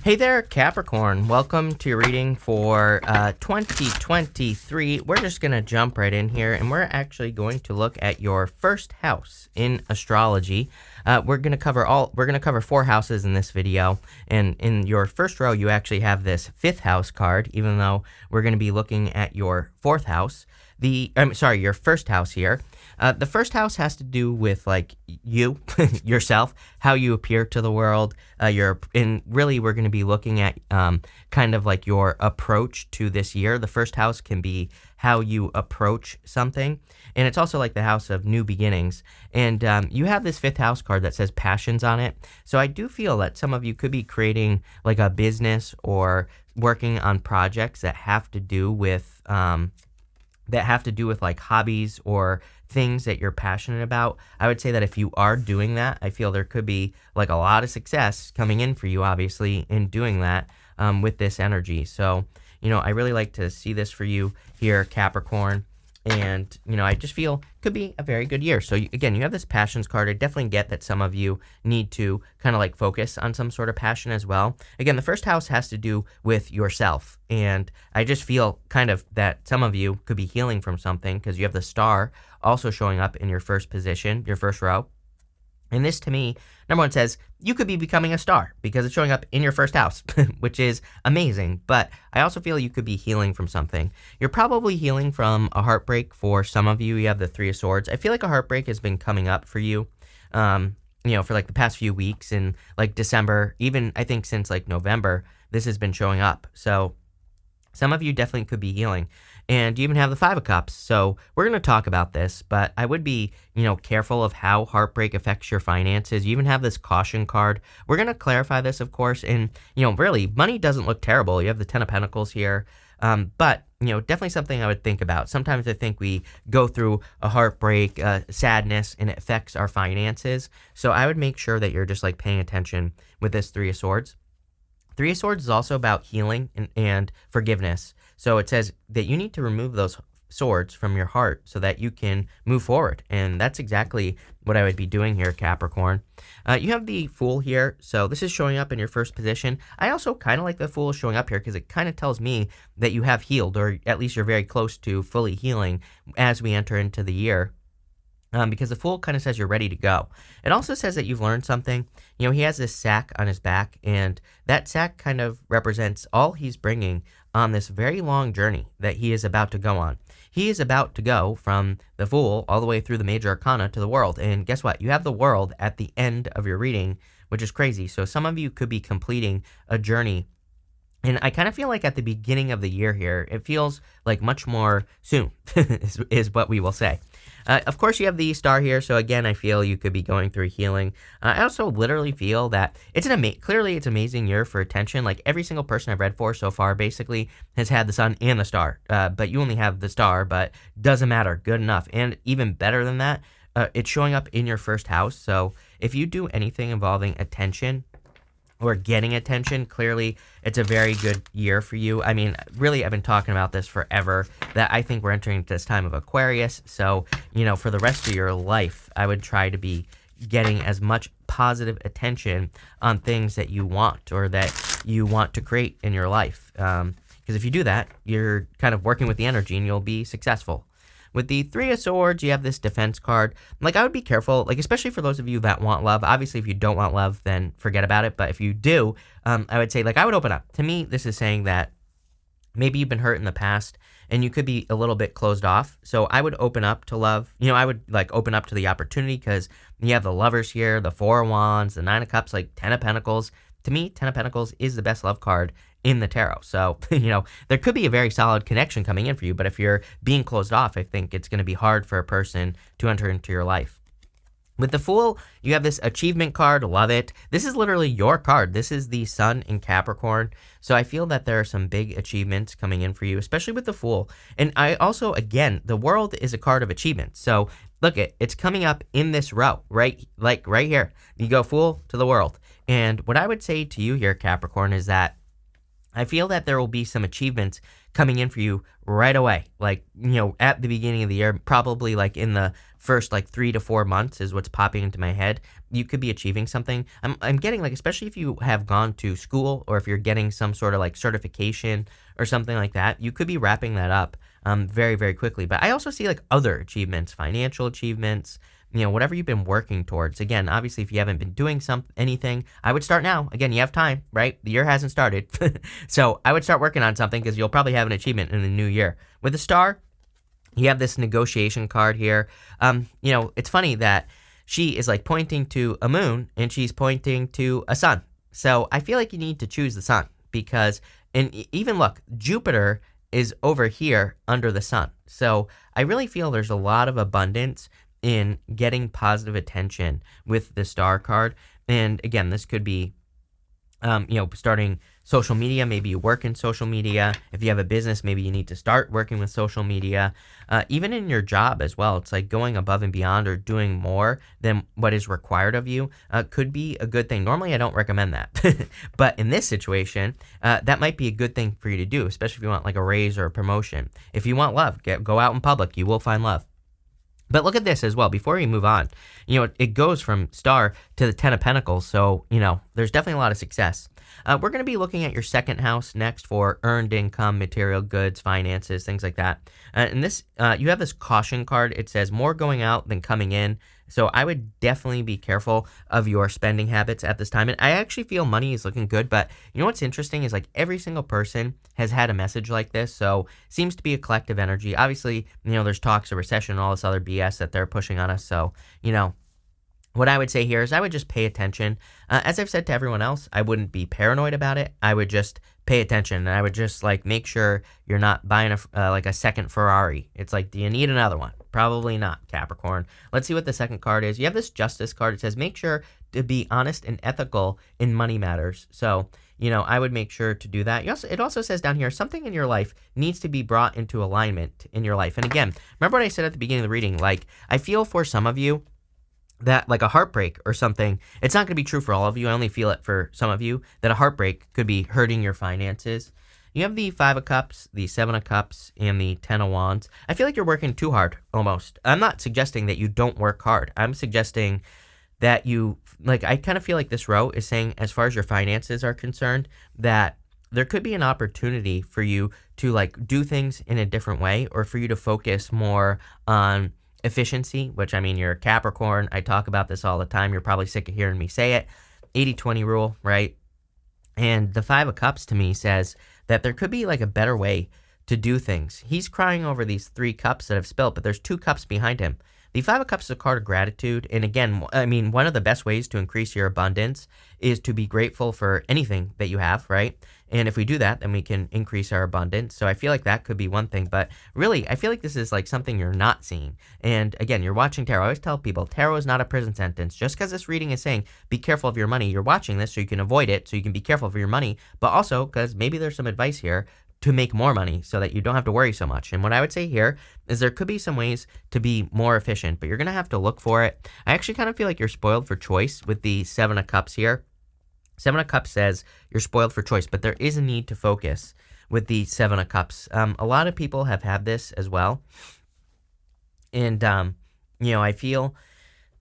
Hey there, Capricorn. Welcome to your reading for 2023. We're just going to jump right in here, and we're actually going to look at your first house in astrology. We're going to cover 4 houses in this video, and in your first row, you actually have this 5th house card, even though we're going to be looking at your 4th house. Your first house here. The first house has to do with like you, yourself, how you appear to the world. We're going to be looking at kind of like your approach to this year. The first house can be how you approach something, and it's also like the house of new beginnings. And you have this 5th house card that says passions on it. So I do feel that some of you could be creating like a business or working on projects that have to do with like hobbies or things that you're passionate about. I would say that if you are doing that, I feel there could be like a lot of success coming in for you, obviously, in doing that with this energy. So, I really like to see this for you here, Capricorn. And, I just feel it could be a very good year. So, again, you have this passions card. I definitely get that some of you need to kind of like focus on some sort of passion as well. Again, the first house has to do with yourself. And I just feel kind of that some of you could be healing from something because you have the star also showing up in your first position, your first row. And this, to me, number one says you could be becoming a star because it's showing up in your first house, which is amazing. But I also feel you could be healing from something. You're probably healing from a heartbreak for some of you. You have the 3 of Swords. I feel like a heartbreak has been coming up for you, for like the past few weeks in like December, even I think since like November, this has been showing up. So some of you definitely could be healing. And you even have the 5 of Cups. So we're going to talk about this, but I would be, careful of how heartbreak affects your finances. You even have this caution card. We're going to clarify this, of course. And, really, money doesn't look terrible. You have the 10 of Pentacles here. But, definitely something I would think about. Sometimes I think we go through a heartbreak, sadness, and it affects our finances. So I would make sure that you're just like paying attention with this 3 of Swords. 3 of Swords is also about healing and forgiveness. So it says that you need to remove those swords from your heart so that you can move forward. And that's exactly what I would be doing here, Capricorn. You have the Fool here. So this is showing up in your first position. I also kind of like the Fool showing up here because it kind of tells me that you have healed, or at least you're very close to fully healing as we enter into the year. Because the Fool kind of says you're ready to go. It also says that you've learned something. He has this sack on his back, and that sack kind of represents all he's bringing on this very long journey that he is about to go on. He is about to go from the Fool all the way through the major arcana to the World. And guess what? You have the World at the end of your reading, which is crazy. So some of you could be completing a journey. And I kind of feel like at the beginning of the year here, it feels like much more soon is what we will say. Of course, you have the star here. So again, I feel you could be going through healing. I also literally feel that it's clearly it's an amazing year for attention. Like every single person I've read for so far basically has had the sun and the star. But you only have the star, but doesn't matter. Good enough. And even better than that, it's showing up in your first house. So if you do anything involving attention or getting attention, clearly it's a very good year for you. I mean, really, I've been talking about this forever, that I think we're entering this time of Aquarius. So, for the rest of your life, I would try to be getting as much positive attention on things that you want or that you want to create in your life. Because if you do that, you're kind of working with the energy and you'll be successful. With the 3 of Swords, you have this defense card. Like, I would be careful, like, especially for those of you that want love. Obviously, if you don't want love, then forget about it. But if you do, I would say, like, I would open up. To me, this is saying that maybe you've been hurt in the past and you could be a little bit closed off. So I would open up to love. I would, like, open up to the opportunity because you have the Lovers here, the 4 of Wands, the 9 of Cups, like 10 of Pentacles. To me, 10 of Pentacles is the best love card in the tarot. So, there could be a very solid connection coming in for you, but if you're being closed off, I think it's going to be hard for a person to enter into your life. With the Fool, you have this achievement card. Love it. This is literally your card. This is the Sun in Capricorn. So I feel that there are some big achievements coming in for you, especially with the Fool. And I also, again, the World is a card of achievements. So look, it's coming up in this row, right? Like right here. You go Fool to the World. And what I would say to you here, Capricorn, is that I feel that there will be some achievements coming in for you right away. Like, at the beginning of the year, probably like in the first like 3 to 4 months is what's popping into my head. You could be achieving something. I'm getting like, especially if you have gone to school or if you're getting some sort of like certification or something like that, you could be wrapping that up very, very quickly. But I also see like other achievements, financial achievements, whatever you've been working towards. Again, obviously, if you haven't been doing anything, I would start now. Again, you have time, right? The year hasn't started. So I would start working on something because you'll probably have an achievement in the new year. With a star, you have this negotiation card here. It's funny that she is like pointing to a moon and she's pointing to a sun. So I feel like you need to choose the sun because, and even look, Jupiter is over here under the sun. So I really feel there's a lot of abundance in getting positive attention with the star card. And again, this could be, starting social media. Maybe you work in social media. If you have a business, maybe you need to start working with social media. Even in your job as well, it's like going above and beyond or doing more than what is required of you could be a good thing. Normally, I don't recommend that. But in this situation, that might be a good thing for you to do, especially if you want like a raise or a promotion. If you want love, go out in public. You will find love. But look at this as well. Before we move on, it goes from star to the 10 of Pentacles. So, there's definitely a lot of success. We're going to be looking at your second house next for earned income, material goods, finances, things like that. And this, you have this caution card. It says more going out than coming in. So I would definitely be careful of your spending habits at this time. And I actually feel money is looking good. But what's interesting is like every single person has had a message like this. So seems to be a collective energy. Obviously, there's talks of recession and all this other BS that they're pushing on us. So, what I would say here is I would just pay attention. As I've said to everyone else, I wouldn't be paranoid about it. I would just pay attention, and I would just like make sure you're not buying a second Ferrari. It's like, do you need another one? Probably not, Capricorn. Let's see what the second card is. You have this Justice card. It says make sure to be honest and ethical in money matters. So, I would make sure to do that. It also says down here, something in your life needs to be brought into alignment in your life. And again, remember what I said at the beginning of the reading? Like, I feel for some of you, that like a heartbreak or something, it's not going to be true for all of you. I only feel it for some of you that a heartbreak could be hurting your finances. You have the 5 of Cups, the 7 of Cups, and the 10 of Wands. I feel like you're working too hard almost. I'm not suggesting that you don't work hard. I'm suggesting that I kind of feel like this row is saying, as far as your finances are concerned, that there could be an opportunity for you to like do things in a different way or for you to focus more on efficiency, which you're a Capricorn. I talk about this all the time. You're probably sick of hearing me say it. 80-20 rule, right? And the 5 of Cups to me says that there could be like a better way to do things. He's crying over these 3 cups that have spilled, but there's 2 cups behind him. The 5 of Cups is a card of gratitude. And again, one of the best ways to increase your abundance is to be grateful for anything that you have, right? And if we do that, then we can increase our abundance. So I feel like that could be one thing. But really, I feel like this is like something you're not seeing. And again, you're watching tarot. I always tell people, tarot is not a prison sentence. Just because this reading is saying, be careful of your money, you're watching this so you can avoid it, so you can be careful of your money. But also, because maybe there's some advice here to make more money so that you don't have to worry so much. And what I would say here is there could be some ways to be more efficient, but you're going to have to look for it. I actually kind of feel like you're spoiled for choice with the 7 of Cups here. 7 of Cups says you're spoiled for choice, but there is a need to focus with the 7 of Cups. A lot of people have had this as well. And, I feel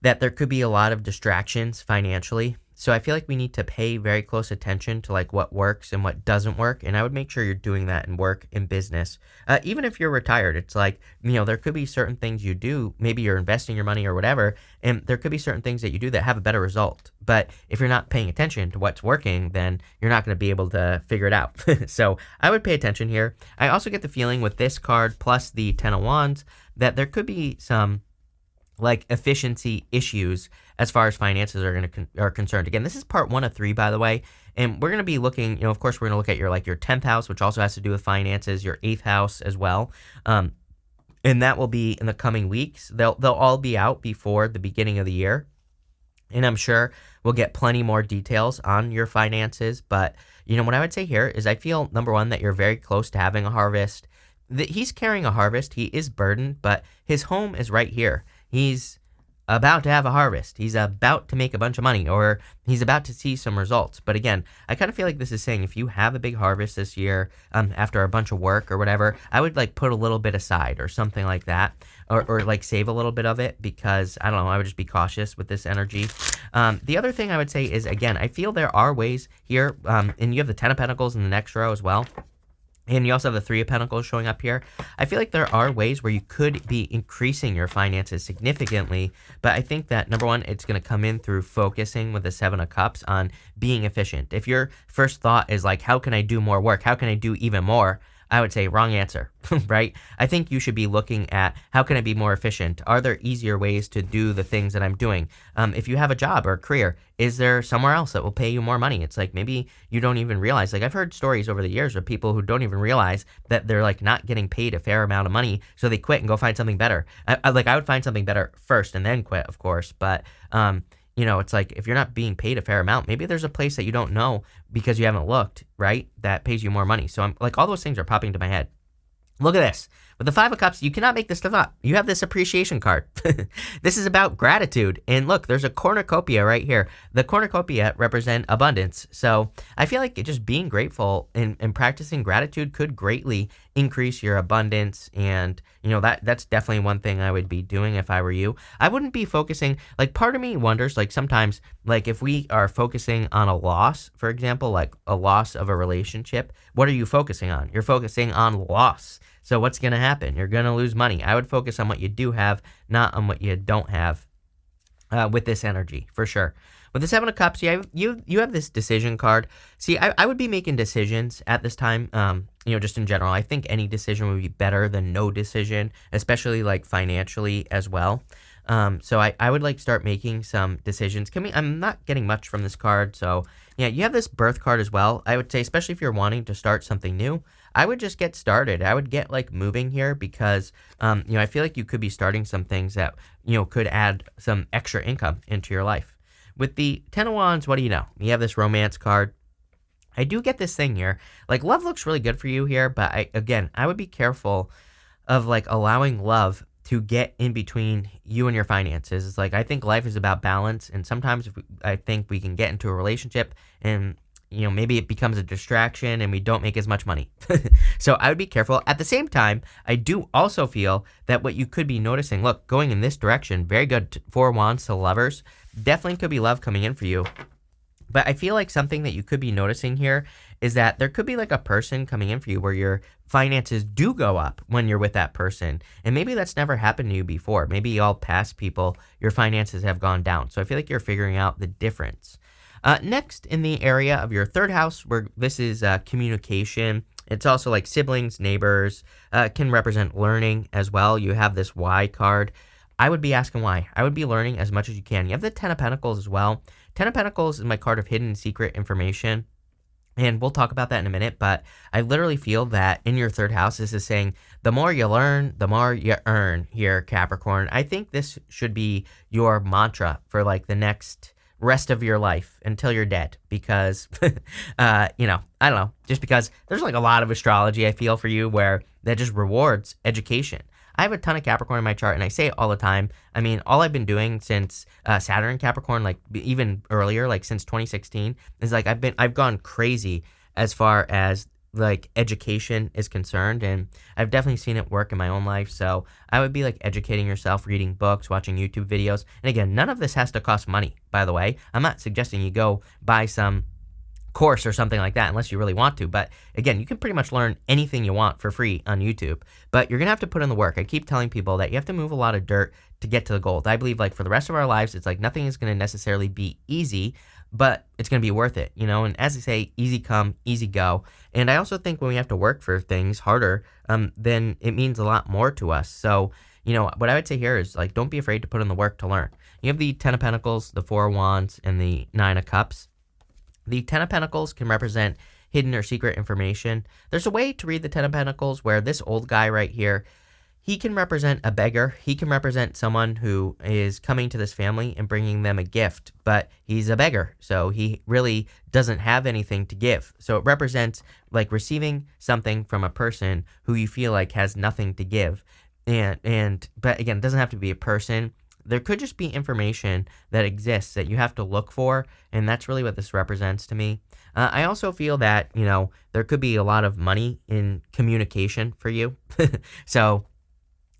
that there could be a lot of distractions financially. So I feel like we need to pay very close attention to like what works and what doesn't work. And I would make sure you're doing that in work, in business. Even if you're retired, it's like, there could be certain things you do. Maybe you're investing your money or whatever. And there could be certain things that you do that have a better result. But if you're not paying attention to what's working, then you're not going to be able to figure it out. So I would pay attention here. I also get the feeling with this card plus the 10 of Wands that there could be some like efficiency issues as far as finances are concerned. Again, this is part 1 of 3, by the way, and we're going to be looking, of course, we're going to look at your 10th house, which also has to do with finances, your 8th house as well, and that will be in the coming weeks. They'll all be out before the beginning of the year, and I'm sure we'll get plenty more details on your finances. But what I would say here is I feel, number one, that you're very close to having a harvest. He's carrying a harvest. He is burdened, but his home is right here. He's about to have a harvest. He's about to make a bunch of money, or he's about to see some results. But again, I kind of feel like this is saying if you have a big harvest this year, after a bunch of work or whatever, I would like put a little bit aside or something like that, or like save a little bit of it, because I don't know, I would just be cautious with this energy. The other thing I would say is, again, I feel there are ways here, and you have the Ten of Pentacles in the next row as well. And you also have the Three of Pentacles showing up here. I feel like there are ways where you could be increasing your finances significantly, but I think that, number one, it's going to come in through focusing with the Seven of Cups on being efficient. If your first thought is like, how can I do more work? How can I do even more? I would say wrong answer, right? I think you should be looking at how can I be more efficient? Are there easier ways to do the things that I'm doing? If you have a job or a career, is there somewhere else that will pay you more money? It's like maybe you don't even realize. Like I've heard stories over the years of people who don't even realize that they're like not getting paid a fair amount of money, so they quit and go find something better. I would find something better first and then quit, of course, but it's like if you're not being paid a fair amount, maybe there's a place that you don't know because you haven't looked, right? That pays you more money. So I'm like, all those things are popping into my head. Look at this. With the Five of Cups, you cannot make this stuff up. You have this appreciation card. This is about gratitude. And look, there's a cornucopia right here. The cornucopia represent abundance. So I feel like just being grateful and practicing gratitude could greatly increase your abundance. And, that's definitely one thing I would be doing if I were you. I wouldn't be focusing, like part of me wonders, like sometimes, like if we are focusing on a loss, for example, like a loss of a relationship, what are you focusing on? You're focusing on loss. So what's going to happen? You're going to lose money. I would focus on what you do have, not on what you don't have with this energy, for sure. With the Seven of Cups, you have this decision card. See, I would be making decisions at this time, just in general. I think any decision would be better than no decision, especially like financially as well. So I would like start making some decisions. I'm not getting much from this card. So yeah, you have this birth card as well. I would say, especially if you're wanting to start something new, I would just get started. I would get like moving here because, I feel like you could be starting some things that, could add some extra income into your life. With the Ten of Wands, what do you know? You have this romance card. I do get this thing here. Like love looks really good for you here, but I would be careful of like allowing love to get in between you and your finances. It's like, I think life is about balance. And sometimes I think we can get into a relationship and, maybe it becomes a distraction and we don't make as much money. So I would be careful. At the same time, I do also feel that what you could be noticing, look, going in this direction, very good. Four of Wands to lovers. Definitely could be love coming in for you. But I feel like something that you could be noticing here is that there could be like a person coming in for you where your finances do go up when you're with that person. And maybe that's never happened to you before. Maybe all past people, your finances have gone down. So I feel like you're figuring out the difference. Next, in the area of your third house, where this is communication, it's also like siblings, neighbors, can represent learning as well. You have this Y card. I would be asking why. I would be learning as much as you can. You have the Ten of Pentacles as well. Ten of Pentacles is my card of hidden secret information. And we'll talk about that in a minute, but I literally feel that in your third house, this is saying the more you learn, the more you earn here, Capricorn. I think this should be your mantra for like the next rest of your life until you're dead, because, I don't know, just because there's like a lot of astrology I feel for you where that just rewards education. I have a ton of Capricorn in my chart, and I say it all the time. I mean, all I've been doing since Saturn Capricorn, like even earlier, like since 2016, is like I've gone crazy as far as like education is concerned, and I've definitely seen it work in my own life. So I would be like educating yourself, reading books, watching YouTube videos. And again, none of this has to cost money, by the way. I'm not suggesting you go buy some course or something like that unless you really want to. But again, you can pretty much learn anything you want for free on YouTube, but you're gonna have to put in the work. I keep telling people that you have to move a lot of dirt to get to the gold. I believe like for the rest of our lives, it's like nothing is gonna necessarily be easy, but it's gonna be worth it, and as I say, easy come, easy go. And I also think when we have to work for things harder, then it means a lot more to us. So what I would say here is like, don't be afraid to put in the work to learn. You have the Ten of Pentacles, the Four of Wands, and the Nine of Cups. The Ten of Pentacles can represent hidden or secret information. There's a way to read the Ten of Pentacles where this old guy right here, he can represent a beggar. He can represent someone who is coming to this family and bringing them a gift, but he's a beggar, so he really doesn't have anything to give. So it represents like receiving something from a person who you feel like has nothing to give. But again, it doesn't have to be a person. there could just be information that exists that you have to look for, and that's really what this represents to me. I also feel that, there could be a lot of money in communication for you. So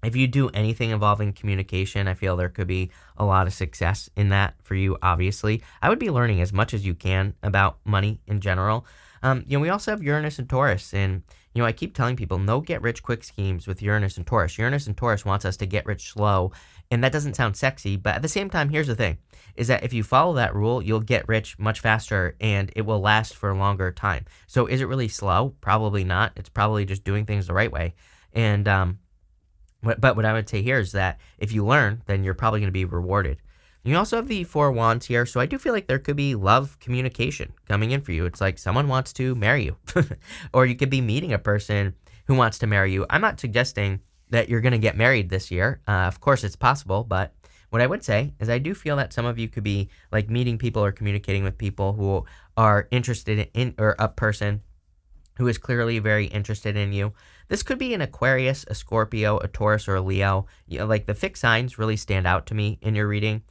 if you do anything involving communication, I feel there could be a lot of success in that for you, obviously. I would be learning as much as you can about money in general. We also have Uranus and Taurus, and, I keep telling people no get rich quick schemes with Uranus and Taurus. Uranus and Taurus wants us to get rich slow, and that doesn't sound sexy, but at the same time, here's the thing, is that if you follow that rule, you'll get rich much faster, and it will last for a longer time. So is it really slow? Probably not. It's probably just doing things the right way. And, but what I would say here is that if you learn, then you're probably going to be rewarded. You also have the Four Wands here, so I do feel like there could be love communication coming in for you. It's like someone wants to marry you, or you could be meeting a person who wants to marry you. I'm not suggesting that you're going to get married this year. Of course, it's possible, but what I would say is I do feel that some of you could be like meeting people or communicating with people who are interested in, or a person who is clearly very interested in you. This could be an Aquarius, a Scorpio, a Taurus, or a Leo. Like the fixed signs really stand out to me in your reading.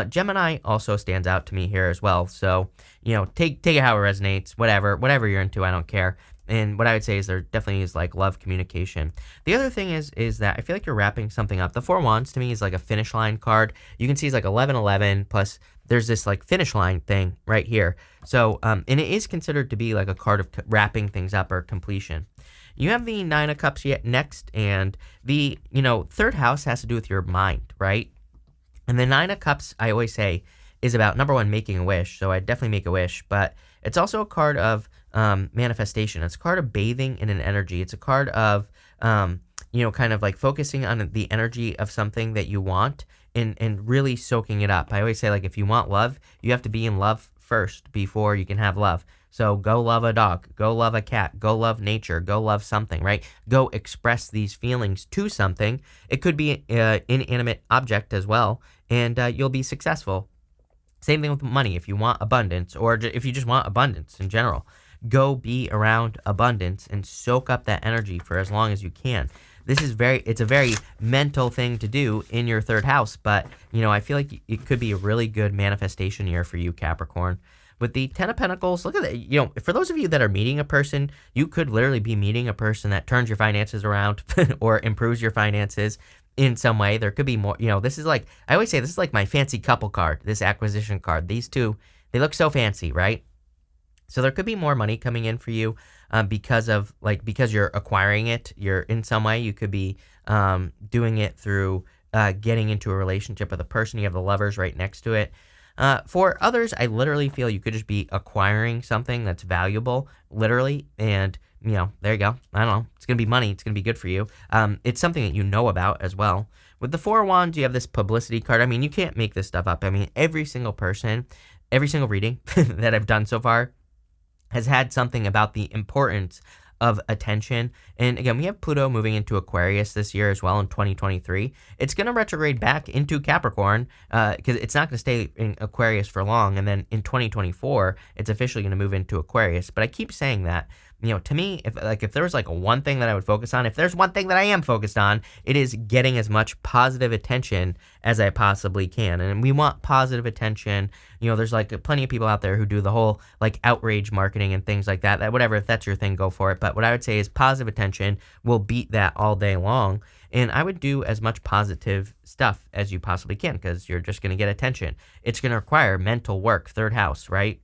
Gemini also stands out to me here as well. So, take it how it resonates, whatever you're into, I don't care. And what I would say is there definitely is like love communication. The other thing is that I feel like you're wrapping something up. The Four Wands to me is like a finish line card. You can see it's like 11-11 plus there's this like finish line thing right here. So, and it is considered to be like a card of wrapping things up or completion. You have the Nine of Cups yet next, and the, third house has to do with your mind, right? And the Nine of Cups, I always say, is about, number one, making a wish. So I definitely make a wish, but it's also a card of manifestation. It's a card of bathing in an energy. It's a card of, kind of like focusing on the energy of something that you want and really soaking it up. I always say, like, if you want love, you have to be in love first before you can have love. So go love a dog, go love a cat, go love nature, go love something, right? Go express these feelings to something. It could be an inanimate object as well, and you'll be successful. Same thing with money. If you want abundance, or if you just want abundance in general, go be around abundance and soak up that energy for as long as you can. It's a very mental thing to do in your third house, but, I feel like it could be a really good manifestation year for you, Capricorn. With the Ten of Pentacles, look at that. For those of you that are meeting a person, you could literally be meeting a person that turns your finances around or improves your finances in some way. There could be more, this is like, I always say this is like my fancy couple card, this acquisition card. These two, they look so fancy, right? So there could be more money coming in for you because you're acquiring it. You're in some way, you could be doing it through getting into a relationship with a person. You have the Lovers right next to it. For others, I literally feel you could just be acquiring something that's valuable, literally, and, there you go. I don't know. It's going to be money. It's going to be good for you. It's something that you know about as well. With the Four of Wands, you have this publicity card. I mean, you can't make this stuff up. I mean, every single person, every single reading that I've done so far has had something about the importance of attention. And again, we have Pluto moving into Aquarius this year as well in 2023. It's going to retrograde back into Capricorn because it's not going to stay in Aquarius for long. And then in 2024, it's officially going to move into Aquarius. But I keep saying that, to me, if there was like one thing that I would focus on, if there's one thing that I am focused on, it is getting as much positive attention as I possibly can. And we want positive attention. There's like plenty of people out there who do the whole like outrage marketing and things like that. Whatever, if that's your thing, go for it. But what I would say is positive attention will beat that all day long. And I would do as much positive stuff as you possibly can because you're just going to get attention. It's going to require mental work, third house, right?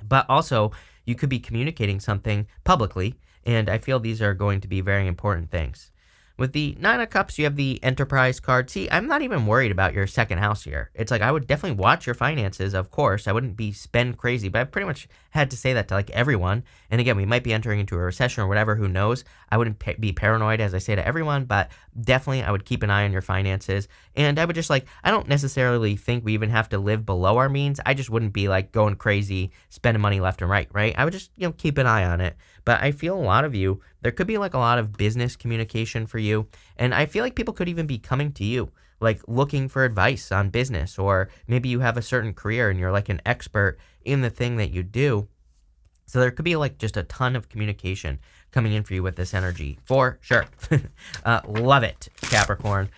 But also, you could be communicating something publicly, and I feel these are going to be very important things. With the Nine of Cups, you have the Enterprise card. See, I'm not even worried about your second house here. It's like I would definitely watch your finances, of course. I wouldn't be spend crazy, but I pretty much had to say that to like everyone. And again, we might be entering into a recession or whatever, who knows? I wouldn't be paranoid as I say to everyone, but definitely I would keep an eye on your finances. And I would just I don't necessarily think we even have to live below our means. I just wouldn't be like going crazy, spending money left and right? I would just, keep an eye on it. But I feel a lot of you, there could be like a lot of business communication for you. And I feel like people could even be coming to you, like looking for advice on business, or maybe you have a certain career and you're like an expert in the thing that you do. So there could be like just a ton of communication coming in for you with this energy, for sure. Love it, Capricorn.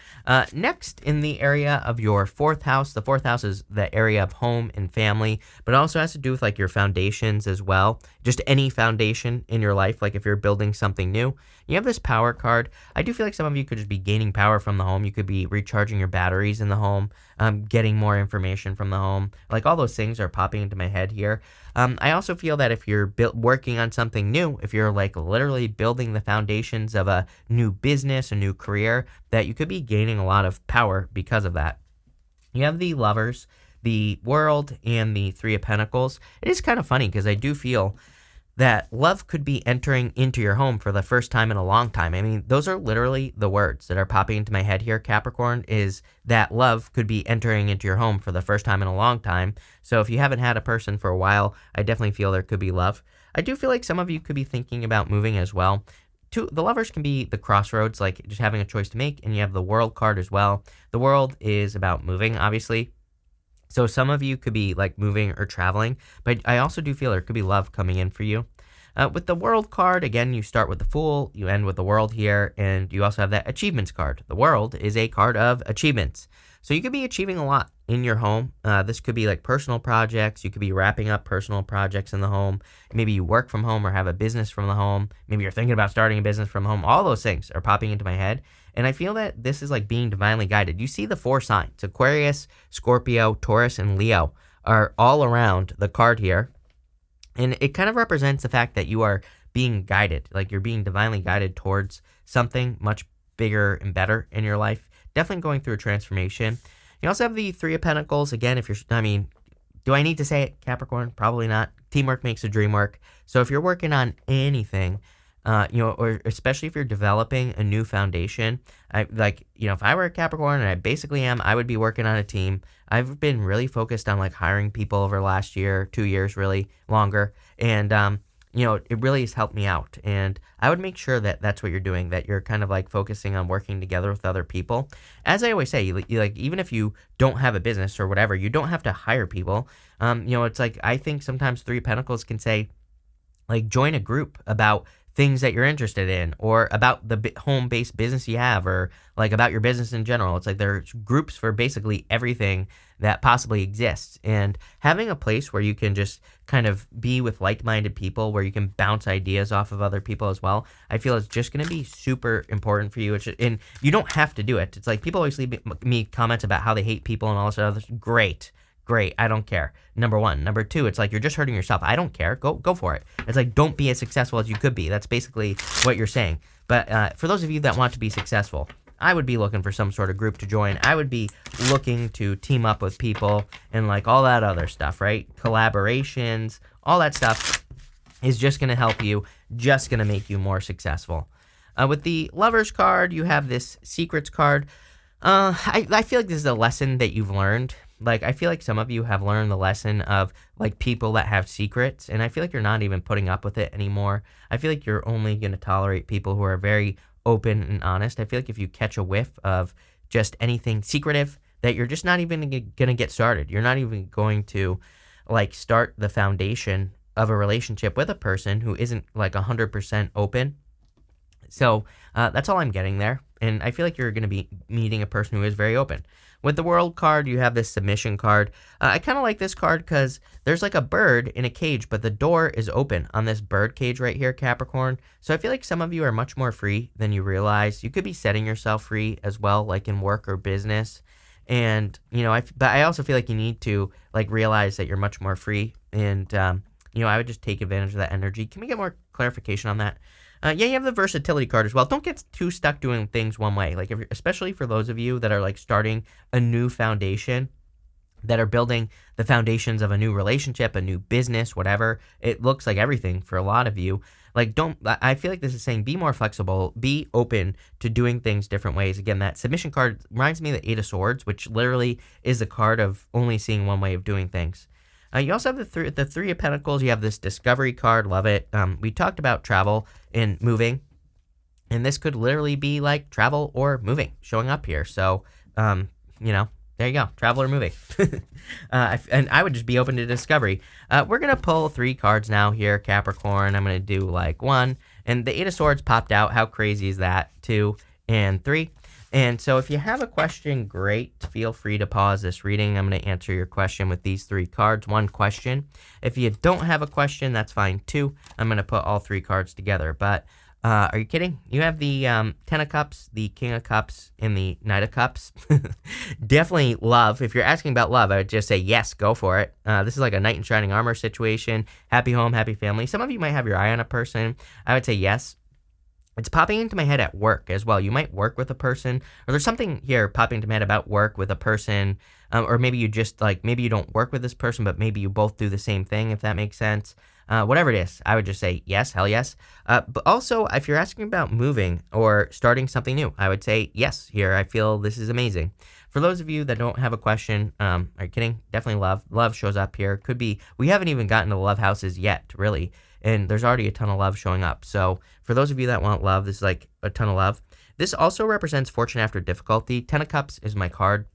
Next, in the area of your fourth house, the fourth house is the area of home and family, but it also has to do with like your foundations as well. Just any foundation in your life, like if you're building something new. You have this power card. I do feel like some of you could just be gaining power from the home. You could be recharging your batteries in the home, getting more information from the home. Like all those things are popping into my head here. I also feel that if you're working on something new, if you're like literally building the foundations of a new business, a new career, that you could be gaining a lot of power because of that. You have the Lovers, the World, and the Three of Pentacles. It is kind of funny because I do feel that love could be entering into your home for the first time in a long time. I mean, those are literally the words that are popping into my head here, Capricorn, is that love could be entering into your home for the first time in a long time. So if you haven't had a person for a while, I definitely feel there could be love. I do feel like some of you could be thinking about moving as well. The Lovers can be the crossroads, like just having a choice to make, and you have the World card as well. The World is about moving, obviously. So some of you could be like moving or traveling, but I also do feel there could be love coming in for you. With the World card, again, you start with the Fool, you end with the World here, and you also have that Achievements card. The World is a card of achievements. So you could be achieving a lot in your home. This could be like personal projects. You could be wrapping up personal projects in the home. Maybe you work from home or have a business from the home. Maybe you're thinking about starting a business from home. All those things are popping into my head. And I feel that this is like being divinely guided. You see the four signs: Aquarius, Scorpio, Taurus, and Leo are all around the card here. And it kind of represents the fact that you are being guided, like you're being divinely guided towards something much bigger and better in your life. Definitely going through a transformation. You also have the Three of Pentacles. Again, if you're, I mean, do I need to say it, Capricorn? Probably not. Teamwork makes the dream work. So if you're working on anything, or especially if you're developing a new foundation, if I were a Capricorn, and I basically am, I would be working on a team. I've been really focused on like hiring people over the last year, 2 years, really longer. And, it really has helped me out. And I would make sure that that's what you're doing, that you're kind of like focusing on working together with other people. As I always say, even if you don't have a business or whatever, you don't have to hire people. It's like, I think sometimes Three of Pentacles can say, like, join a group about things that you're interested in, or about the home-based business you have, or like about your business in general. It's like there's groups for basically everything that possibly exists, and having a place where you can just kind of be with like-minded people, where you can bounce ideas off of other people as well, I feel is just going to be super important for you. And you don't have to do it. It's like people always leave me comments about how they hate people and all this other. Great, I don't care. Number one. Number two, it's like you're just hurting yourself. I don't care. Go for it. It's like, don't be as successful as you could be. That's basically what you're saying. But for those of you that want to be successful, I would be looking for some sort of group to join. I would be looking to team up with people and like all that other stuff, right? Collaborations, all that stuff is just going to help you, just going to make you more successful. With the Lovers card, you have this Secrets card. I feel like this is a lesson that you've learned. Like, I feel like some of you have learned the lesson of, like, people that have secrets, and I feel like you're not even putting up with it anymore. I feel like you're only going to tolerate people who are very open and honest. I feel like if you catch a whiff of just anything secretive, that you're just not even going to get started. You're not even going to, like, start the foundation of a relationship with a person who isn't, like, 100% open. So that's all I'm getting there. And I feel like you're going to be meeting a person who is very open. With the World card, you have this Submission card. I kind of like this card because there's like a bird in a cage, but the door is open on this bird cage right here, Capricorn. So I feel like some of you are much more free than you realize. You could be setting yourself free as well, like in work or business. And, but I also feel like you need to like realize that you're much more free. And, I would just take advantage of that energy. Can we get more clarification on that? You have the Versatility card as well. Don't get too stuck doing things one way. Like, especially for those of you that are like starting a new foundation, that are building the foundations of a new relationship, a new business, whatever. It looks like everything for a lot of you. Like, I feel like this is saying be more flexible, be open to doing things different ways. Again, that Submission card reminds me of the Eight of Swords, which literally is the card of only seeing one way of doing things. You also have the Three of Pentacles. You have this Discovery card. Love it. We talked about travel and moving, and this could literally be like travel or moving showing up here. So, There you go. Travel or moving. And I would just be open to discovery. We're going to pull 3 cards now here, Capricorn. I'm going to do like 1. And the 8 of Swords popped out. How crazy is that? 2 and 3. And so if you have a question, great. Feel free to pause this reading. I'm going to answer your question with these 3 cards. 1 question. If you don't have a question, that's fine too. I'm going to put all 3 cards together. But are you kidding? You have the 10 of Cups, the King of Cups, and the Knight of Cups. Definitely love. If you're asking about love, I would just say yes, go for it. This is like a knight in shining armor situation. Happy home, happy family. Some of you might have your eye on a person. I would say yes. It's popping into my head at work as well. You might work with a person, or there's something here popping into my head about work with a person, or maybe you just like, maybe you don't work with this person, but maybe you both do the same thing, if that makes sense. Whatever it is, I would just say yes, hell yes. But also, if you're asking about moving or starting something new, I would say yes here. I feel this is amazing. For those of you that don't have a question, are you kidding? Definitely love. Love shows up here. Could be, we haven't even gotten to the love houses yet, really. And there's already a ton of love showing up. So for those of you that want love, this is like a ton of love. This also represents fortune after difficulty. 10 of Cups is my card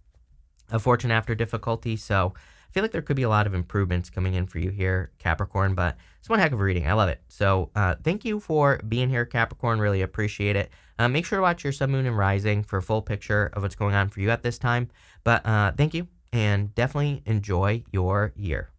of fortune after difficulty. So I feel like there could be a lot of improvements coming in for you here, Capricorn, but it's one heck of a reading. I love it. So thank you for being here, Capricorn. Really appreciate it. Make sure to watch your sun, moon, and rising for a full picture of what's going on for you at this time. But thank you, and definitely enjoy your year.